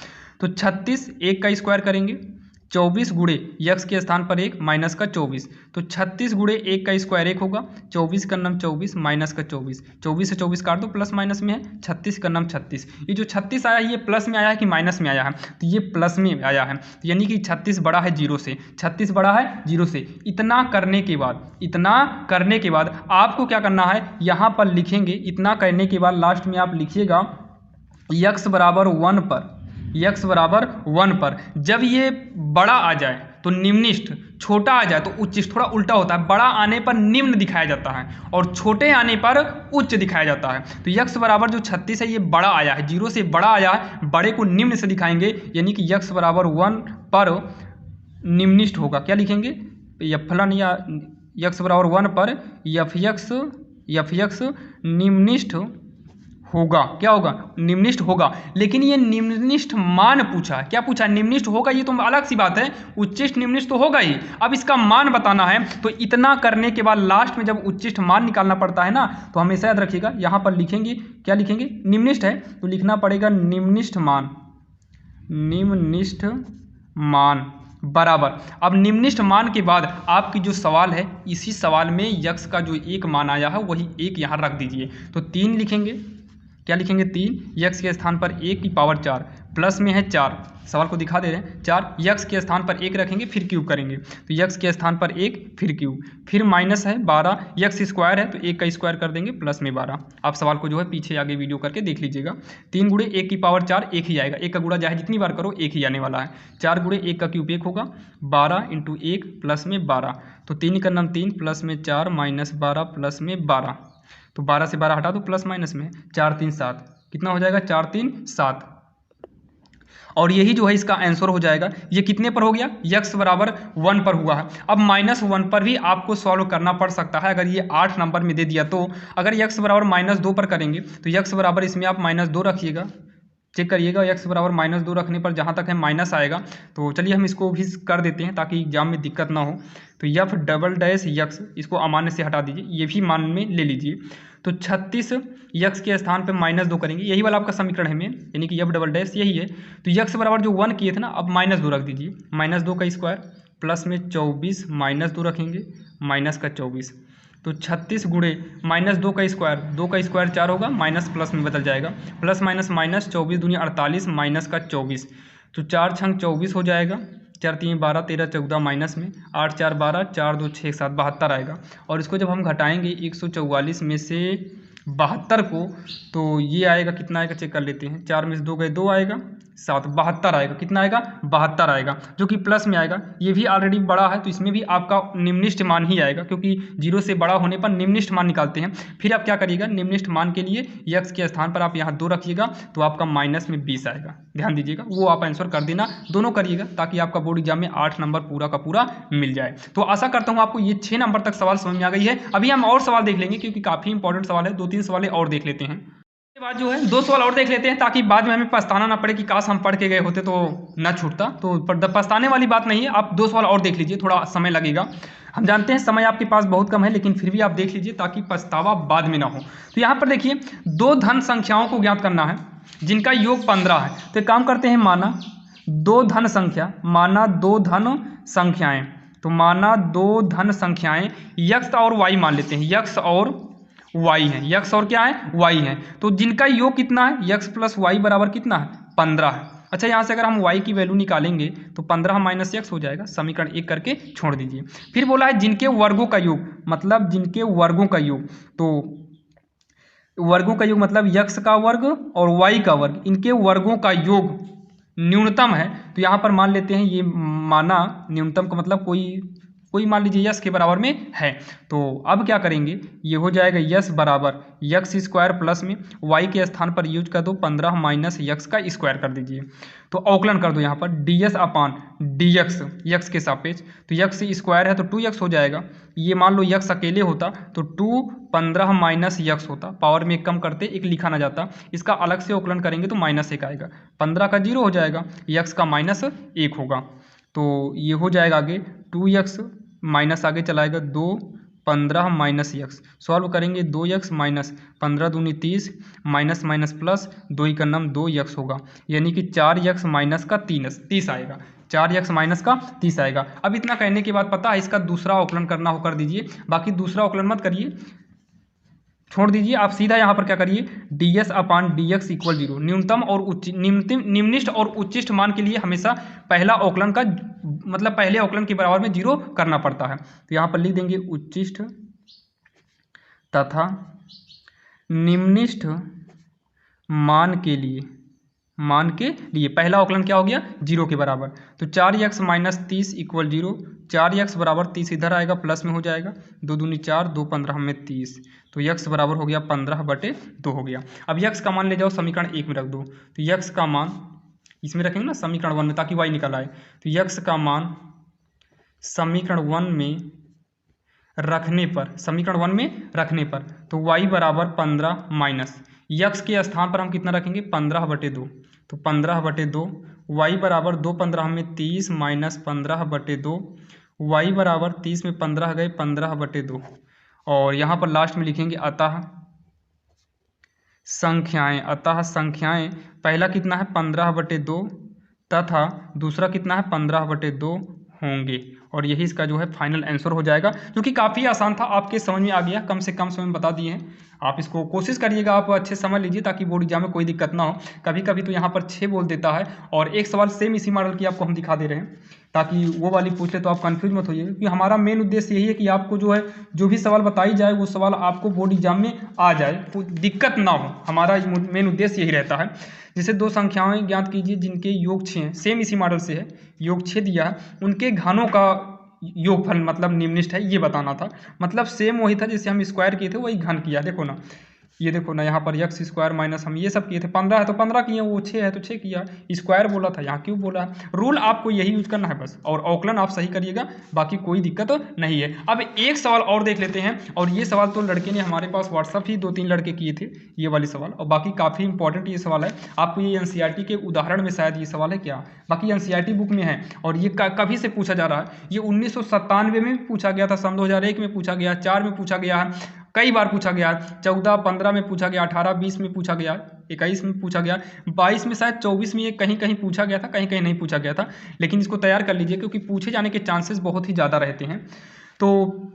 तो 36 1 का स्क्वायर करेंगे, 24 गुणे x के स्थान पर 1 माइनस का 24। तो 36 गुणे 1 का स्क्वायर 1 होगा, 24 का नाम 24 माइनस का 24, 24 से 24 काट दो, प्लस माइनस में है, 36 का नाम 36। ये जो 36 आया है ये प्लस में आया है कि माइनस में आया है, तो ये प्लस में आया है, यानी कि 36 बड़ा है 0 से, 36 बड़ा है 0 से। इतना करने के बाद आपको क्या करना है, यहाँ पर लिखेंगे। इतना करने के बाद लास्ट में आप लिखिएगा x बराबर 1 पर, x बराबर 1 पर जब ये बड़ा आ जाए तो निम्निष्ठ, छोटा आ जाए तो उच्चिष्ठ। थोड़ा उल्टा होता है, बड़ा आने पर निम्न दिखाया जाता है और छोटे आने पर उच्च दिखाया जाता है। तो x बराबर जो 36 है ये बड़ा आया है, 0 से बड़ा आया है, बड़े को निम्न से दिखाएंगे, यानी कि x बराबर 1 पर निम्निष्ठ होगा। क्या लिखेंगे, फलन या x बराबर 1 पर f(x) निम्निष्ठ होगा। क्या होगा? निम्निष्ठ होगा। लेकिन ये निम्निष्ठ मान पूछा है। क्या पूछा है? निम्निष्ठ होगा, ये तो अलग सी बात है, उच्चिष्ठ निम्निष्ठ तो होगा ही। अब इसका मान बताना है, तो इतना करने के बाद लास्ट में जब उच्चिष्ठ मान निकालना पड़ता है ना, तो हमेशा याद रखिएगा यहाँ पर लिखेंगे, क्या लिखेंगे? निम्निष्ठ है तो लिखना पड़ेगा निम्निष्ठ मान, निम्निष्ठ मान बराबर। अब निम्निष्ठ मान के बाद आपकी जो सवाल है, इसी सवाल में यक्स का जो एक मान आया है वही एक यहाँ रख दीजिए। तो 3 लिखेंगे, क्या लिखेंगे? 3, यक्स के स्थान पर 1 की पावर 4, प्लस में है 4, सवाल को दिखा दे रहे हैं 4, यक्स के स्थान पर 1 रखेंगे, फिर क्यूब करेंगे, तो यक्स के स्थान पर 1 फिर क्यूब, फिर माइनस है 12, यक्स स्क्वायर है तो 1 का स्क्वायर कर देंगे, प्लस में 12। आप सवाल को जो है पीछे आगे वीडियो करके देख लीजिएगा। 3 गुणे 1 की पावर 4, 1 ही आएगा, 1 का गुणा चाहे जितनी बार करो 1 ही आने वाला है। 4 गुणे 1 का क्यूब 1 होगा, 12 इंटू 1 प्लस में 12, तो 3 का नाम 3 प्लस में 4 माइनस 12 प्लस में 12, तो 12 से 12 हटा दो, प्लस माइनस में 4 3 7, कितना हो जाएगा? 4 3 7, और यही जो है इसका आंसर हो जाएगा। ये कितने पर हो गया? यक्स बराबर 1 पर हुआ है। अब -1 पर भी आपको सॉल्व करना पड़ सकता है, अगर ये 8 नंबर में दे दिया तो। अगर यक्स बराबर -2 पर करेंगे तो यक्स बराबर इसमें आप -2 रखिएगा, चेक करिएगा, यक्स बराबर -2 रखने पर जहाँ तक है माइनस आएगा। तो चलिए हम इसको भी कर देते हैं ताकि एग्जाम में दिक्कत ना हो। तो यफ डबल डैश यक्स, इसको अमान्य से हटा दीजिए, ये भी मान में ले लीजिए। तो 36 यक्स के स्थान पे -2 करेंगे, यही वाला आपका समीकरण है मेन, यानी कि यफ डबल डैश यही है। तो यक्स बराबर जो 1 किए थे ना, अब -2 रख दीजिए, -2 का स्क्वायर प्लस में 24 -2 रखेंगे, माइनस का 24, तो 36 गुणे -2 का स्क्वायर, 2 का स्क्वायर 4 होगा, माइनस प्लस में बदल जाएगा, प्लस माइनस माइनस, 24 दूनी 48 माइनस का 24, तो 4 छंग 24 हो जाएगा, 4 3 12 13 14 माइनस में 8 4 12 4 2 6 7 72 आएगा। और इसको जब हम घटाएंगे 144 में से 72 को, तो ये आएगा, कितना आएगा चेक कर लेते हैं, 4 में से 2 गए 2 आएगा, 7 72 आएगा, कितना आएगा? 72 आएगा, जो कि प्लस में आएगा। ये भी ऑलरेडी बड़ा है तो इसमें भी आपका निम्निष्ठ मान ही आएगा, क्योंकि 0 से बड़ा होने पर निम्निष्ठ मान निकालते हैं। फिर आप क्या करिएगा, निम्निष्ठ मान के लिए यक्स के स्थान पर आप यहाँ 2 रखिएगा, तो आपका माइनस में 20 आएगा, ध्यान दीजिएगा, वो आप आंसर कर देना, दोनों करिएगा, ताकि आपका बोर्ड एग्जाम में 8 नंबर पूरा का पूरा मिल जाए। तो आशा करता हूँ आपको ये 6 नंबर तक सवाल समझ में आ गई है। अभी हम और सवाल देख लेंगे, क्योंकि काफ़ी इंपॉर्टेंट सवाल है, 2-3 सवाल और देख लेते हैं। के बाद जो है 2 सवाल और देख लेते हैं, ताकि बाद में हमें पछताना ना पड़े कि काश हम पढ़ के गए होते तो ना छूटता। तो पछताने वाली बात नहीं है, आप 2 सवाल और देख लीजिए, थोड़ा समय लगेगा, हम जानते हैं समय आपके पास बहुत कम है, लेकिन फिर भी आप देख लीजिए ताकि पछतावा बाद में ना हो। तो यहाँ पर देखिए, 2 धन संख्याओं को ज्ञात करना है जिनका योग 15 है। तो एक काम करते हैं, माना 2 धन संख्या, माना 2 धन संख्याएं, तो माना 2 धन संख्याएं यक्स और वाई मान लेते हैं, यक्स और वाई है, यक्स और क्या है? वाई है। तो जिनका योग कितना है? यक्स प्लस वाई बराबर कितना है? 15 है। अच्छा, यहाँ से अगर हम वाई की वैल्यू निकालेंगे तो 15 माइनस यक्स हो जाएगा, समीकरण 1 करके छोड़ दीजिए। फिर बोला है जिनके वर्गों का योग, मतलब जिनके वर्गों का योग, तो वर्गों का योग मतलब यक्स का वर्ग और वाई का वर्ग, इनके वर्गों का योग न्यूनतम है। तो यहाँ पर मान लेते हैं, ये माना न्यूनतम का मतलब कोई मान लीजिए यस के बराबर में है। तो अब क्या करेंगे, ये हो जाएगा यस बराबर यक्स स्क्वायर प्लस में वाई के स्थान पर यूज कर दो 15 माइनस यक्स का स्क्वायर कर दीजिए। तो अवकलन कर दो यहाँ पर डी एस अपान डी एक्स, यक्स के सापेक्ष, तो यक्स स्क्वायर है तो 2x हो जाएगा। ये मान लो यक्स अकेले होता तो 2 15 माइनस यक्स होता, पावर में कम करते 1 लिखा ना जाता, इसका अलग से अवकलन करेंगे तो -1 आएगा, 15 का 0 हो जाएगा, यक्स का -1 होगा। तो ये हो जाएगा आगे 2x माइनस आगे चलाएगा 2 15 माइनस यक्स, सॉल्व करेंगे 2x माइनस 15 दूनी 30 माइनस माइनस प्लस 2 ही का नाम 2x होगा, यानी कि 4x माइनस का 30 आएगा, 4x माइनस का 30 आएगा। अब इतना कहने के बाद पता है इसका दूसरा अवकलन करना हो कर दीजिए, बाकी दूसरा अवकलन मत करिए, छोड़ दीजिए, आप सीधा यहाँ पर क्या करिए, डी एस अपान डी एक्स इक्वल 0। न्यूनतम और निम्निष्ठ और उच्चिष्ठ मान के लिए हमेशा पहला अवकलन का मतलब पहले अवकलन के बराबर में 0 करना पड़ता है। तो यहाँ पर लिख देंगे उच्चिष्ठ तथा निम्निष्ठ मान के लिए पहला अवकलन क्या हो गया, 0 के बराबर। तो 4x माइनस 30 इक्वल 0, 4x बराबर 30 इधर आएगा, प्लस में हो जाएगा, 2 दूनी 4 2 15 में 30, तो x बराबर हो गया 15/2 हो गया। अब x का मान ले जाओ समीकरण 1 में रख दो, तो x का मान इसमें रखेंगे ना समीकरण 1 में, ताकि y निकल आए। तो x का मान समीकरण 1 में रखने पर तो y बराबर 15 माइनस यक्स के स्थान पर हम कितना रखेंगे 15/2, तो 15/2, y बराबर 2 15 में 30 माइनस 15/2, y बराबर 30 में 15 गए 15/2, और यहाँ पर लास्ट में लिखेंगे अतः संख्याएं पहला कितना है 15/2 तथा दूसरा कितना है 15/2 होंगे, और यही इसका जो है फाइनल आंसर हो जाएगा, जो कि काफ़ी आसान था, आपके समझ में आ गया, कम से कम समय में बता दिए हैं। आप इसको कोशिश करिएगा, आप अच्छे समझ लीजिए ताकि बोर्ड एग्जाम में कोई दिक्कत ना हो। कभी कभी तो यहाँ पर 6 बोल देता है, और एक सवाल सेम इसी मॉडल की आपको हम दिखा दे रहे हैं ताकि वो वाली पूछ ले तो आप कंफ्यूज मत होइए, क्योंकि हमारा मेन उद्देश्य यही है कि आपको जो है जो भी सवाल बताई जाए वो सवाल आपको बोर्ड एग्जाम में आ जाए, दिक्कत ना हो, हमारा मेन उद्देश्य यही रहता है। जैसे दो संख्याएं ज्ञात कीजिए जिनके योग 6 हैं, सेम इसी मॉडल से है, योग 6 दिया है, उनके घनों का योगफल मतलब निम्नलिखित है, ये बताना था। मतलब सेम वही था जैसे हम स्क्वायर किए थे वही घन किया। देखो ना, ये देखो ना, यहाँ पर यक्स स्क्वायर माइनस हम ये सब किए थे, 15 है तो 15 किए, वो 6 है तो 6 किया, स्क्वायर बोला था यहाँ क्यों बोला है। रूल आपको यही यूज करना है बस, और अवकलन आप सही करिएगा, बाकी कोई दिक्कत नहीं है। अब एक सवाल और देख लेते हैं, और ये सवाल तो लड़के ने हमारे पास व्हाट्सअप ही 2-3 लड़के किए थे ये वाली सवाल, और बाकी काफ़ी इंपॉर्टेंट ये सवाल है। आपको ये एनसीईआरटी के उदाहरण में शायद ये सवाल है क्या, बाकी एनसीईआरटी बुक में है, और ये कभी से पूछा जा रहा है। ये 1997 में पूछा गया था, सन 2001 में पूछा गया, 4 में पूछा गया है, कई बार पूछा गया, 14, 15 में पूछा गया, 18, 20 में पूछा गया, 21 में पूछा गया, 22 में शायद, 24 में ये कहीं कहीं पूछा गया था, कहीं कहीं नहीं पूछा गया था। लेकिन इसको तैयार कर लीजिए क्योंकि पूछे जाने के चांसेस बहुत ही ज़्यादा रहते हैं, तो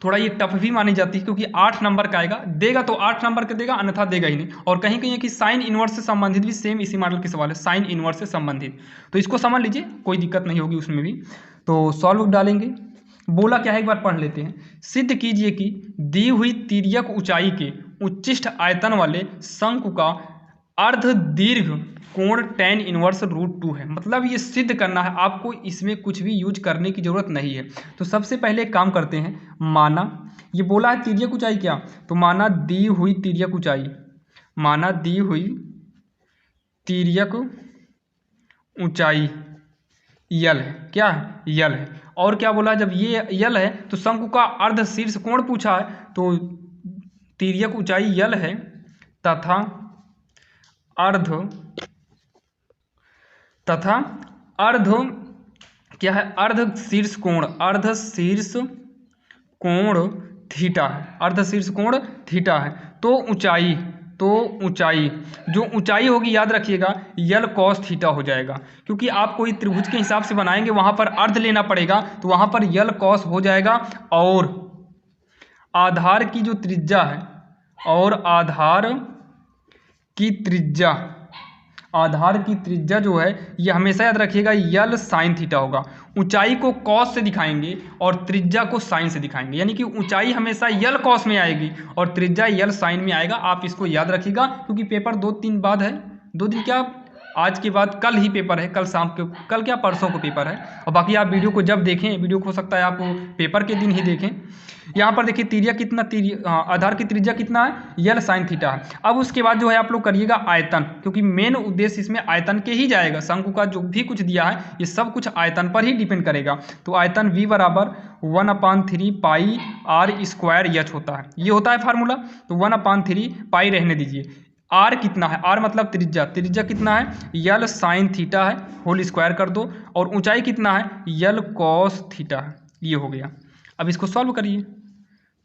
थोड़ा ये टफ भी मानी जाती है, क्योंकि 8 नंबर का आएगा, देगा तो 8 नंबर का देगा, अन्यथा देगा ही नहीं। और कहीं कहीं कि साइन इनवर्स से संबंधित भी सेम इसी मॉडल के सवाल है, साइन इनवर्स से संबंधित, तो इसको समझ लीजिए, कोई दिक्कत नहीं होगी उसमें भी। तो सॉल्व डालेंगे, बोला क्या है एक बार पढ़ लेते हैं। सिद्ध कीजिए कि दी हुई तिर्यक ऊंचाई के उच्चिष्ट आयतन वाले शंकु का अर्ध दीर्घ कोण tan इनवर्स √2 है। मतलब ये सिद्ध करना है आपको, इसमें कुछ भी यूज करने की जरूरत नहीं है। तो सबसे पहले एक काम करते हैं, माना ये बोला है तिर्यक ऊंचाई क्या, तो माना दी हुई तिर्यक ऊंचाई, माना दी हुई तिर्यक ऊंचाई यल है, क्या है यल है, और क्या बोला जब ये यल है तो शंकु का अर्ध शीर्ष कोण पूछा है, तो तिर्यक ऊंचाई यल है तथा अर्ध क्या है, अर्ध शीर्ष कोण थीटा है, अर्ध शीर्ष कोण थीटा है। तो ऊंचाई जो ऊंचाई होगी याद रखिएगा यल कॉस थीटा हो जाएगा, क्योंकि आप कोई त्रिभुज के हिसाब से बनाएंगे वहां पर अर्ध लेना पड़ेगा, तो वहां पर यल कॉस हो जाएगा। और आधार की जो त्रिज्या है, और आधार की त्रिज्या जो है ये हमेशा याद रखिएगा यल साइन थीटा होगा। ऊंचाई को कॉस से दिखाएंगे और त्रिज्या को साइन से दिखाएंगे, यानी कि ऊंचाई हमेशा यल कॉस में आएगी और त्रिज्या यल साइन में आएगा। आप इसको याद रखिएगा, क्योंकि पेपर 2-3 बाद है, 2 दिन क्या, आज के बाद कल ही पेपर है, कल शाम को, कल क्या परसों को पेपर है। और बाकी आप वीडियो को जब देखें, वीडियो को हो सकता है आप पेपर के दिन ही देखें। यहाँ पर देखिए तिर्यक कितना, आधार की त्रिज्या कितना है, यल साइन थीटा है। अब उसके बाद जो है आप लोग करिएगा आयतन, क्योंकि मेन उद्देश्य इसमें आयतन के ही जाएगा। शंकु का जो भी कुछ दिया है ये सब कुछ आयतन पर ही डिपेंड करेगा। तो आयतन v बराबर 1/3 पाई r स्क्वायर h होता है, ये होता है फार्मूला। तो 1/3 पाई रहने दीजिए, r कितना है, r मतलब त्रिज्या कितना है, यल साइन थीटा है, होल स्क्वायर कर दो, और ऊंचाई कितना है, यल कॉस थीटा है। ये हो गया। अब इसको सॉल्व करिए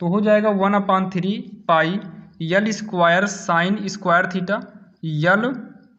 तो हो जाएगा 1/3 pi L square sine square theta L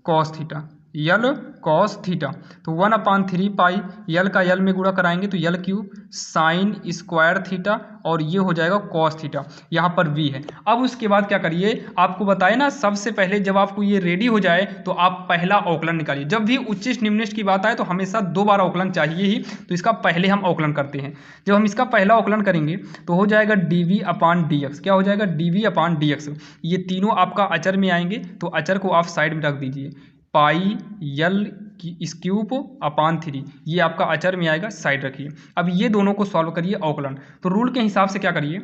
cos theta. तो 1/3 पाई यल का यल में गुणा कराएंगे तो यल क्यूब साइन स्क्वायर थीटा, और ये हो जाएगा कॉस थीटा, यहाँ पर v है। अब उसके बाद क्या करिए, आपको बताए ना सबसे पहले जब आपको ये रेडी हो जाए तो आप पहला अवकलन निकालिए। जब भी उच्चिष्ट निम्नलिखित की बात आए तो हमेशा 2 बार अवकलन चाहिए ही, तो इसका पहले हम अवकलन करते हैं। जब हम इसका पहला अवकलन करेंगे तो हो जाएगा dv/dx, क्या हो जाएगा dv/dx। ये तीनों आपका अचर में आएंगे, तो अचर को आप साइड में रख दीजिए, पाई यल क्यूब अपान 3, ये आपका अचर में आएगा, साइड रखिए। अब ये दोनों को सॉल्व करिए अवकलन। तो रूल के हिसाब से क्या करिए,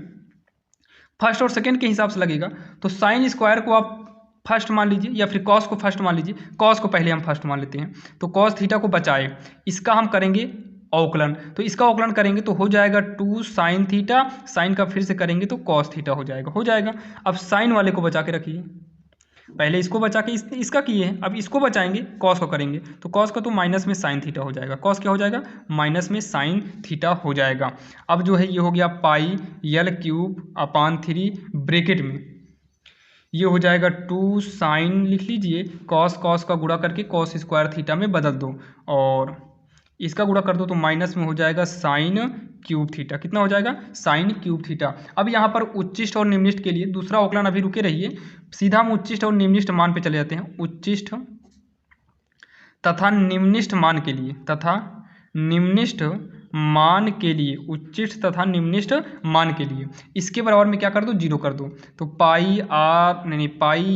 फर्स्ट और सेकंड के हिसाब से लगेगा। तो साइन स्क्वायर को आप फर्स्ट मान लीजिए, या फिर कॉस को फर्स्ट मान लीजिए। कॉस को पहले हम फर्स्ट मान लेते हैं, तो कॉस थीटा को बचाए, इसका हम करेंगे अवकलन। तो इसका अवकलन करेंगे तो हो जाएगा 2 साइन थीटा, साइन का फिर से करेंगे तो कॉस थीटा हो जाएगा। अब साइन वाले को बचा के रखिए, पहले इसको बचा के इसका किए हैं, अब इसको बचाएंगे, कॉस को करेंगे तो कॉस का तो माइनस में साइन थीटा हो जाएगा, कॉस क्या हो जाएगा माइनस में साइन थीटा हो जाएगा। अब जो है ये हो गया पाई यल क्यूब अपान 3 ब्रैकेट में ये हो जाएगा 2 साइन, लिख लीजिए कॉस कॉस का गुणा करके कॉस स्क्वायर थीटा में बदल दो और इसका गुणा कर दो तो माइनस में हो जाएगा साइन क्यूब थीटा। कितना हो जाएगा साइन क्यूब थीटा। अब यहाँ पर उच्चिष्ट और निम्निष्ट के लिए दूसरा अवकलन अभी रुके रहिए, सीधा हम उच्चिष्ट और निम्निष्ट मान पे चले जाते हैं। उच्चिष्ट तथा निम्निष्ठ मान के लिए उच्चिष्ट तथा निम्निष्ठ मान के लिए इसके बराबर में क्या कर दो 0 कर दो तो pi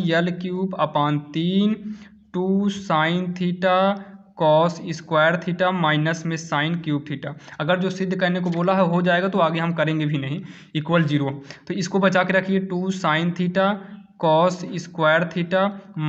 L cube upon 3 2 sine theta cos square theta minus में साइन क्यूब थीटा। अगर जो सिद्ध करने को बोला है हो जाएगा तो आगे हम करेंगे भी नहीं, इक्वल 0। तो इसको बचा के रखिए 2 sine theta cos square theta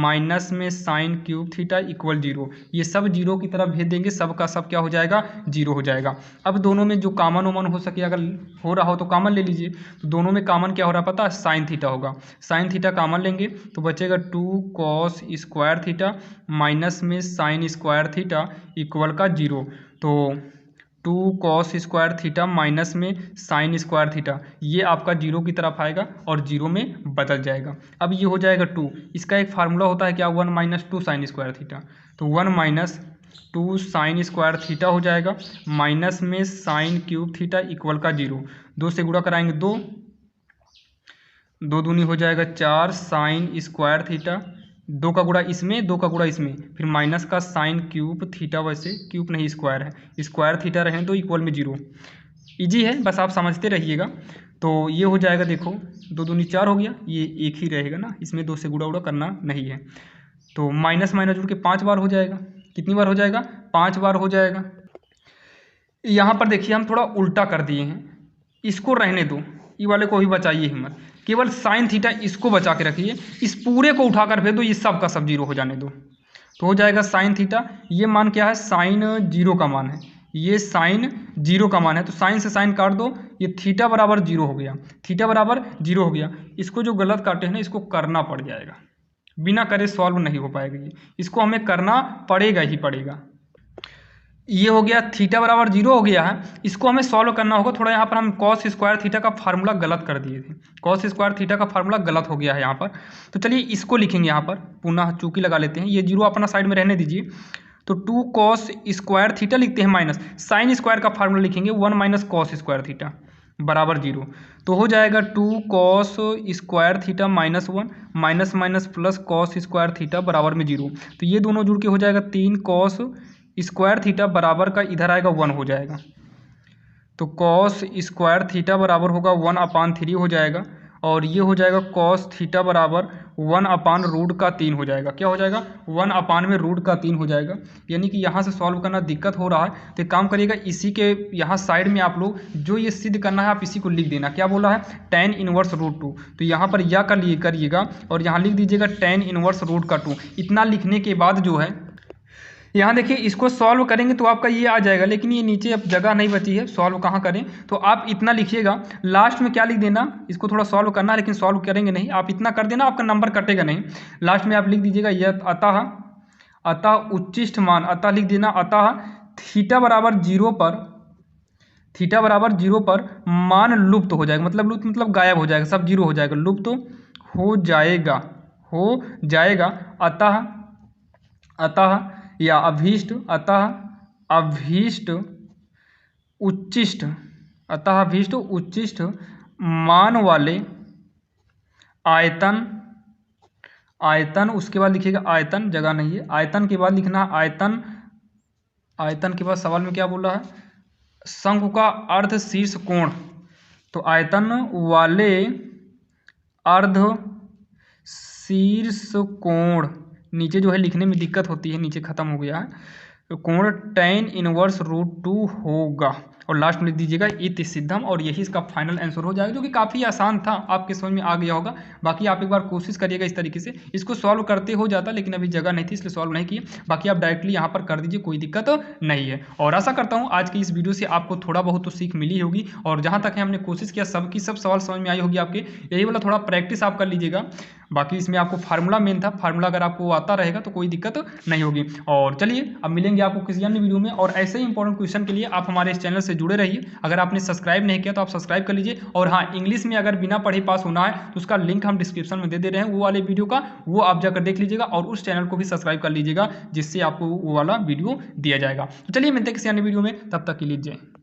minus में साइन क्यूब थीटा इक्वल 0। ये सब 0 की तरफ भेज देंगे, सब का सब क्या हो जाएगा 0 हो जाएगा। अब दोनों में जो कॉमन ओमन हो सके अगर हो रहा हो तो कॉमन ले लीजिए। तो दोनों में कॉमन क्या हो रहा है पता है साइन थीटा होगा, साइन थीटा कॉमन लेंगे तो बचेगा 2 कॉस स्क्वायर थीटा माइनस में साइन स्क्वायर थीटा इक्वल का 0। तो 2 कॉस स्क्वायर थीटा माइनस में साइन स्क्वायर थीटा ये आपका 0 की तरफ आएगा और 0 में बदल जाएगा। अब ये हो जाएगा 2, इसका एक फार्मूला होता है क्या 1 माइनस 2 साइन स्क्वायर थीटा, तो 1 माइनस 2 साइन स्क्वायर थीटा हो जाएगा माइनस में साइन क्यूब थीटा इक्वल का 0। 2 से गुणा कराएंगे 2 दूनी हो जाएगा 4 साइन स्क्वायर थीटा, 2 का गुणा इसमें 2 का गुणा इसमें, फिर माइनस का साइन क्यूब थीटा, वैसे क्यूब नहीं स्क्वायर है, स्क्वायर थीटा रहे तो इक्वल में 0। इजी है, बस आप समझते रहिएगा। तो ये हो जाएगा देखो 2 दूनी 4 हो गया, ये एक ही रहेगा ना, इसमें 2 से गुणा करना नहीं है। तो माइनस माइनस जुड़ के 5 बार हो जाएगा, कितनी बार हो जाएगा 5 बार हो जाएगा। यहाँ पर देखिए हम थोड़ा उल्टा कर दिए हैं, इसको रहने दो, ये वाले को ही बचाइए हिम्मत, केवल साइन थीटा इसको बचा के रखिए, इस पूरे को उठाकर भेज दो, ये सब का सब 0 हो जाने दो। तो हो जाएगा साइन थीटा, ये मान क्या है साइन 0 का मान है, ये साइन 0 का मान है, तो साइन से साइन काट दो, ये थीटा बराबर 0 हो गया, थीटा बराबर 0 हो गया। इसको जो गलत काटे हैं ना इसको करना पड़ जाएगा, बिना करे सॉल्व नहीं हो पाएगा ये, इसको हमें करना पड़ेगा ही पड़ेगा। ये हो गया थीटा बराबर 0 हो गया है, इसको हमें सॉल्व करना होगा। थोड़ा यहाँ पर हम कॉस स्क्वायर थीटा का फार्मूला गलत कर दिए थे, कॉस स्क्वायर थीटा का फार्मूला गलत हो गया है यहाँ पर। तो चलिए इसको लिखेंगे यहाँ पर, पुनः चूकी लगा लेते हैं, ये 0 अपना साइड में रहने दीजिए। तो 2 कॉस स्क्वायर थीटा लिखते हैं माइनस साइन स्क्वायर का फार्मूला लिखेंगे 1 माइनस कॉस स्क्वायर थीटा बराबर 0। तो हो जाएगा 2 cos square theta minus 1 minus minus plus cos square theta बराबर में 0। तो ये दोनों जुड़ के हो जाएगा 3 कॉस स्क्वायर थीटा बराबर का इधर आएगा 1 हो जाएगा। तो कॉस स्क्वायर थीटा बराबर होगा 1 अपान 3 हो जाएगा, और ये हो जाएगा कॉस थीटा बराबर 1 अपान रूट का 3 हो जाएगा। क्या हो जाएगा 1 अपान में रूट का 3 हो जाएगा। यानी कि यहाँ से सॉल्व करना दिक्कत हो रहा है तो एक काम करिएगा, इसी के यहाँ साइड में आप लोग जो ये सिद्ध करना है आप इसी को लिख देना। क्या बोला है tan इनवर्स रूट 2, तो यहाँ पर या करिएगा और यहाँ लिख दीजिएगा tan इनवर्स रूट का 2। इतना लिखने के बाद जो है यहाँ देखिए इसको सॉल्व करेंगे तो आपका ये आ जाएगा, लेकिन ये नीचे अब जगह नहीं बची है, सॉल्व कहाँ करें। तो आप इतना लिखिएगा, लास्ट में क्या लिख देना, इसको थोड़ा सॉल्व करना है लेकिन सॉल्व करेंगे नहीं, आप इतना कर देना, आपका नंबर कटेगा नहीं। लास्ट में आप लिख दीजिएगा यह अतः उच्चिष्ट मान, अतः लिख देना, अतः थीटा बराबर 0 पर मान लुप्त हो जाएगा, मतलब लुप्त मतलब गायब हो जाएगा, सब 0 हो जाएगा, लुप्त हो जाएगा। अतः या अभीष्ट, अतः अभीष्ट उच्चिष्ट मान वाले आयतन, उसके बाद लिखिएगा आयतन, जगह नहीं है, आयतन के बाद लिखना है आयतन के बाद सवाल में क्या बोला है शंकु का अर्ध शीर्ष कोण। तो आयतन वाले अर्ध शीर्ष कोण, नीचे जो है लिखने में दिक्कत होती है, नीचे खत्म हो गया है, तो कोण tan इनवर्स रूट 2 होगा। और लास्ट में लिख दीजिएगा इत सिद्धम, और यही इसका फाइनल आंसर हो जाएगा, जो कि काफ़ी आसान था, आपके समझ में आ गया होगा। बाकी आप एक बार कोशिश करिएगा इस तरीके से, इसको सॉल्व करते हो जाता, लेकिन अभी जगह नहीं थी इसलिए सॉल्व नहीं किए। बाकी आप डायरेक्टली यहाँ पर कर दीजिए, कोई दिक्कत नहीं है। और आशा करता हूँ आज की इस वीडियो से आपको थोड़ा बहुत तो सीख मिली होगी, और जहाँ तक है हमने कोशिश किया सबकी सब सवाल समझ में आई होगी आपके। यही वाला थोड़ा प्रैक्टिस आप कर लीजिएगा। बाकी इसमें आपको फार्मूला मेन था, फार्मूला अगर आपको आता रहेगा तो कोई दिक्कत नहीं होगी। और चलिए अब मिलेंगे आपको किसी अन्य वीडियो में, और ऐसे ही इंपॉर्टेंट क्वेश्चन के लिए आप हमारे इस चैनल से जुड़े रहिए। अगर आपने सब्सक्राइब नहीं किया तो आप सब्सक्राइब कर लीजिए। और हाँ, इंग्लिश में अगर बिना पढ़े पास होना है तो उसका लिंक हम डिस्क्रिप्शन में दे रहे हैं, वो वाले वीडियो का, वो आप जाकर देख लीजिएगा, और उस चैनल को भी सब्सक्राइब कर लीजिएगा, जिससे आपको वो वाला वीडियो दिया जाएगा। तो चलिए मिलते हैं किसी अन्य वीडियो में, तब तक के लिए जय।